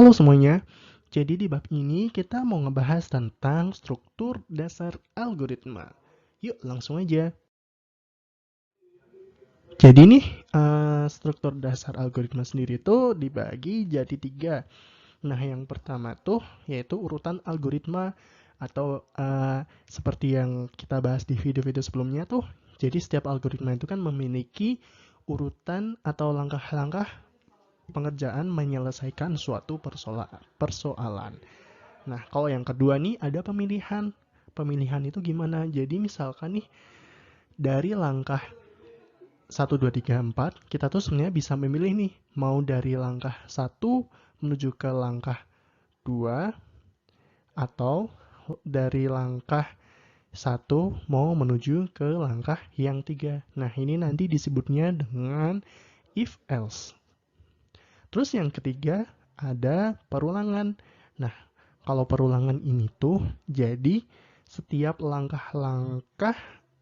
Halo semuanya, jadi di bab ini kita mau ngebahas tentang struktur dasar algoritma. Yuk langsung aja. Jadi nih, struktur dasar algoritma sendiri itu dibagi jadi 3. Nah yang pertama tuh yaitu urutan algoritma atau seperti yang kita bahas di video-video sebelumnya tuh. Jadi setiap algoritma itu kan memiliki urutan atau langkah-langkah pengerjaan menyelesaikan suatu persoalan. Nah, kalau yang kedua nih ada pemilihan. Pemilihan itu gimana? Jadi misalkan nih dari langkah 1, 2, 3, 4 kita tuh sebenarnya bisa memilih nih mau dari langkah 1 menuju ke langkah 2 atau dari langkah 1 mau menuju ke langkah yang 3. Nah, ini nanti disebutnya dengan if else. Terus yang ketiga ada perulangan. Nah, kalau perulangan ini tuh jadi setiap langkah-langkah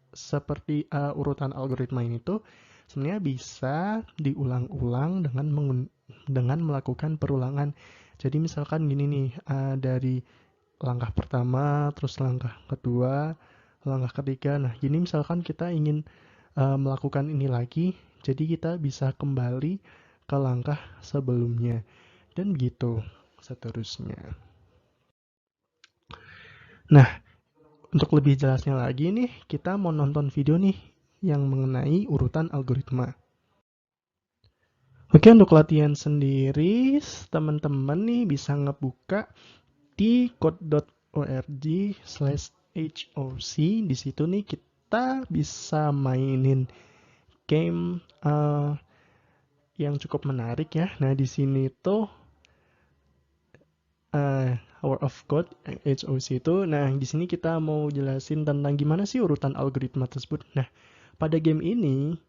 seperti urutan algoritma ini tuh sebenarnya bisa diulang-ulang dengan melakukan perulangan. Jadi misalkan gini nih, dari langkah pertama, terus langkah kedua, langkah ketiga. Nah, gini misalkan kita ingin melakukan ini lagi, jadi kita bisa kembali ke langkah sebelumnya. Dan begitu seterusnya. Nah, untuk lebih jelasnya lagi nih, kita mau nonton video nih yang mengenai urutan algoritma. Oke, untuk latihan sendiri, teman-teman nih bisa ngebuka di code.org/hoc. Di situ nih kita bisa mainin game yang cukup menarik ya. Nah, di sini tuh Hour of Code HOC itu. Nah, di sini kita mau jelasin tentang gimana sih urutan algoritma tersebut. Nah, pada game ini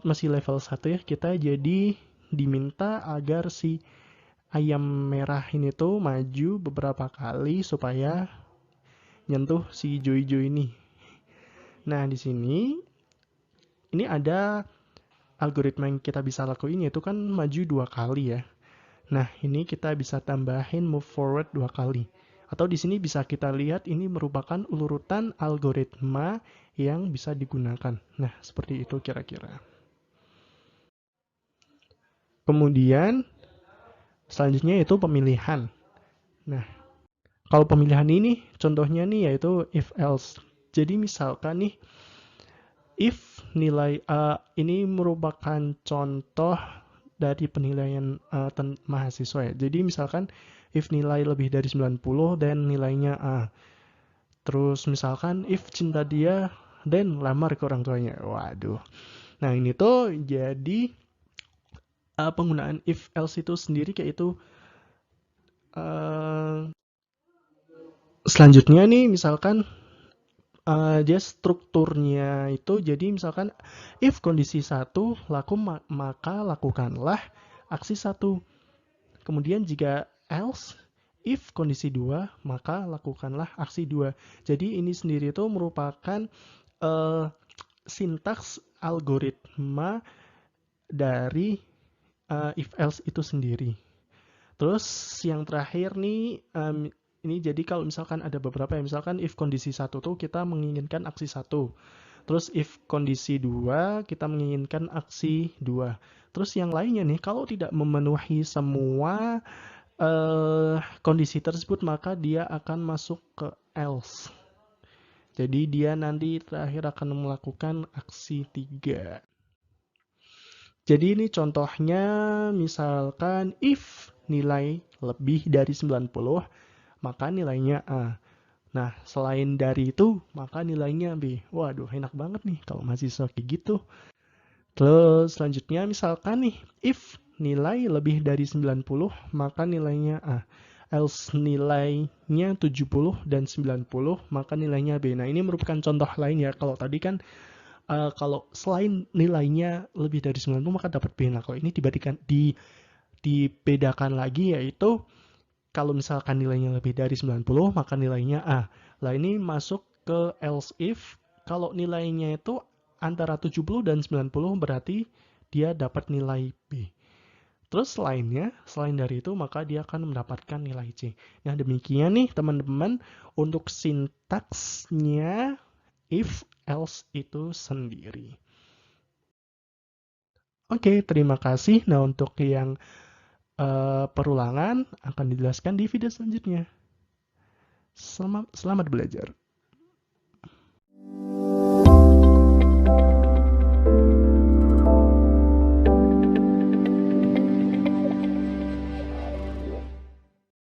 masih level 1 ya. Kita jadi diminta agar si ayam merah ini tuh maju beberapa kali supaya nyentuh si hijau-hijau ini. Nah, di sini ini ada algoritma yang kita bisa lakuin yaitu kan maju 2 kali ya. Nah, ini kita bisa tambahin move forward 2 kali. Atau di sini bisa kita lihat ini merupakan urutan algoritma yang bisa digunakan. Nah, seperti itu kira-kira. Kemudian, selanjutnya itu pemilihan. Nah, kalau pemilihan ini, contohnya nih yaitu if else. Jadi misalkan nih, if nilai ini merupakan contoh dari penilaian mahasiswa ya. Jadi misalkan if nilai lebih dari 90 dan nilainya A. Terus misalkan if cinta dia dan lamar ke orang tuanya. Waduh. Nah, ini tuh jadi penggunaan if else itu sendiri kayak itu selanjutnya nih misalkan dia strukturnya itu jadi misalkan if kondisi 1 laku maka lakukanlah aksi 1. Kemudian jika else if kondisi 2 maka lakukanlah aksi 2. Jadi ini sendiri itu merupakan sintaks algoritma dari if else itu sendiri. Terus yang terakhir nih ini jadi kalau misalkan ada beberapa ya, misalkan if kondisi 1 tuh kita menginginkan aksi 1. Terus if kondisi 2 kita menginginkan aksi 2. Terus yang lainnya nih kalau tidak memenuhi semua kondisi tersebut maka dia akan masuk ke else. Jadi dia nanti terakhir akan melakukan aksi 3. Jadi ini contohnya misalkan if nilai lebih dari 90 maka nilainya A. Nah, selain dari itu, maka nilainya B. Waduh, enak banget nih kalau mahasiswa kayak gitu. Terus selanjutnya misalkan nih, if nilai lebih dari 90, maka nilainya A. Else nilainya 70 dan 90, maka nilainya B. Nah, ini merupakan contoh lain ya. Kalau tadi kan kalau selain nilainya lebih dari 90 maka dapat B. Nah, kalau ini dibedakan lagi yaitu kalau misalkan nilainya lebih dari 90 maka nilainya A. Lah ini masuk ke else if kalau nilainya itu antara 70 dan 90 berarti dia dapat nilai B. Terus selain dari itu, maka dia akan mendapatkan nilai C. Nah, demikian nih teman-teman untuk sintaksnya if else itu sendiri. Oke, terima kasih. Nah, untuk yang perulangan akan dijelaskan di video selanjutnya. Selamat belajar.